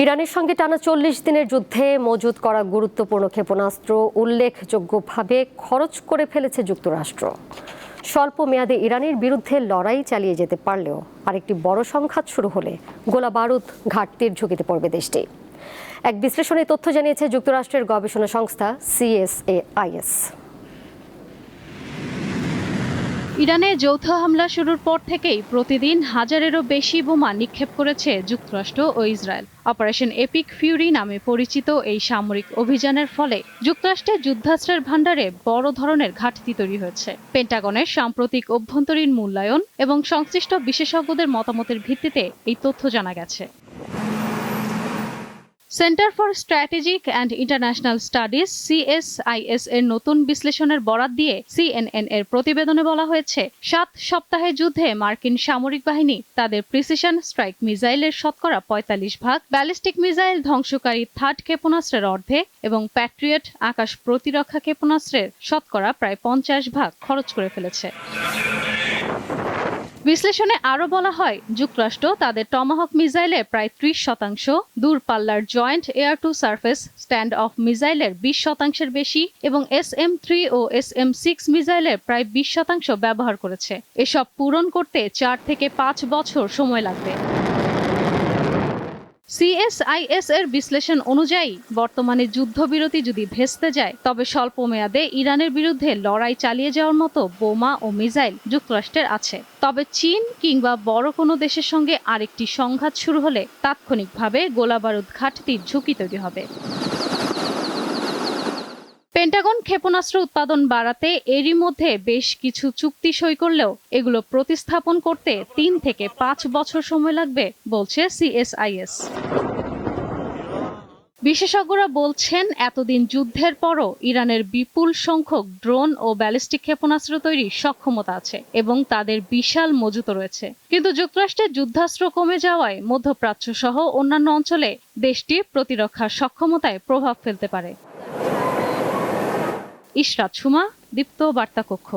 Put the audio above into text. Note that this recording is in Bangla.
ইরানের সঙ্গে টানা ৪০ দিনের যুদ্ধে মজুত করা গুরুত্বপূর্ণ ক্ষেপণাস্ত্র উল্লেখযোগ্যভাবে খরচ করে ফেলেছে যুক্তরাষ্ট্র। স্বল্প মেয়াদে ইরানের বিরুদ্ধে লড়াই চালিয়ে যেতে পারলেও আরেকটি বড় সংঘাত শুরু হলে গোলা বারুদ ঘাটতির ঝুঁকিতে পড়বে দেশটি। এক বিশ্লেষণে তথ্য জানিয়েছে যুক্তরাষ্ট্রের গবেষণা সংস্থা CSAIS। ইরানে যৌথ হামলা শুরুর পর থেকেই প্রতিদিন হাজারেরও বেশি বোমা নিক্ষেপ করেছে যুক্তরাষ্ট্র ও ইসরায়েল। অপারেশন এপিক ফিউরি নামে পরিচিত এই সামরিক অভিযানের ফলে যুক্তরাষ্ট্রের যুদ্ধাস্ত্রের ভাণ্ডারে বড় ধরনের ঘাটতি তৈরি হয়েছে। পেন্টাগনের সাম্প্রতিক অভ্যন্তরীণ মূল্যায়ন এবং সংশ্লিষ্ট বিশেষজ্ঞদের মতামতের ভিত্তিতে এই তথ্য জানা গেছে। Centre for strategic and international studies CSIS এর নতুন বিশ্লেষণের বরাত দিয়ে CNN এর প্রতিবেদনে বলা হয়েছে, 7 সপ্তাহের যুদ্ধে মার্কিন সামরিক বাহিনী তাদের প্রিসিশন স্ট্রাইক মিসাইলের শতকরা 45%, ব্যালিস্টিক মিসাইল ধ্বংসকারী থার্ড ক্ষেপণাস্ত্রের অর্ধেক এবং প্যাট্রিয়ট আকাশ প্রতিরক্ষা ক্ষেপণাস্ত্রের শতকরা প্রায় 50% খরচ করে ফেলেছে। বিশ্লেষণে আরও বলা হয়, যুক্তরাষ্ট্র তাদের টমাহক মিসাইলের প্রায় 30%, দূরপাল্লার joint air to surface stand off মিসাইলের 20%-এর বেশি এবং SM-3 ও SM-6 মিসাইলের প্রায় 20% ব্যবহার করেছে। এসব পূরণ করতে 4 থেকে 5 বছর সময় লাগবে। CSIS এর বিশ্লেষণ অনুযায়ী বর্তমানে যুদ্ধবিরতি যদি ভেস্তে যায়, তবে স্বল্প মেয়াদে ইরানের বিরুদ্ধে লড়াই চালিয়ে যাওয়ার মতো বোমা ও মিসাইল যুক্তরাষ্ট্রের আছে। তবে চীন কিংবা বড় কোনো দেশের সঙ্গে আরেকটি সংঘাত শুরু হলে তাৎক্ষণিকভাবে গোলাবারুদ ঘাটতির ঝুঁকি তৈরি হবে। পেন্টাগন ক্ষেপণাস্ত্র উৎপাদন বাড়াতে এরই মধ্যে বেশ কিছু চুক্তি সই করলেও এগুলো প্রতিস্থাপন করতে 3 থেকে 5 বছর সময় লাগবে বলছে CSIS। বিশেষজ্ঞরা বলছেন, এতদিন যুদ্ধের পরও ইরানের বিপুল সংখ্যক ড্রোন ও ব্যালিস্টিক ক্ষেপণাস্ত্র তৈরির সক্ষমতা আছে এবং তাদের বিশাল মজুত রয়েছে। কিন্তু যুক্তরাষ্ট্রের যুদ্ধাস্ত্র কমে যাওয়ায় মধ্যপ্রাচ্য সহ অন্যান্য অঞ্চলে দেশটির প্রতিরক্ষা সক্ষমতায় প্রভাব ফেলতে পারে। ইশরাত সুমা, দীপ্ত বার্তা কক্ষ।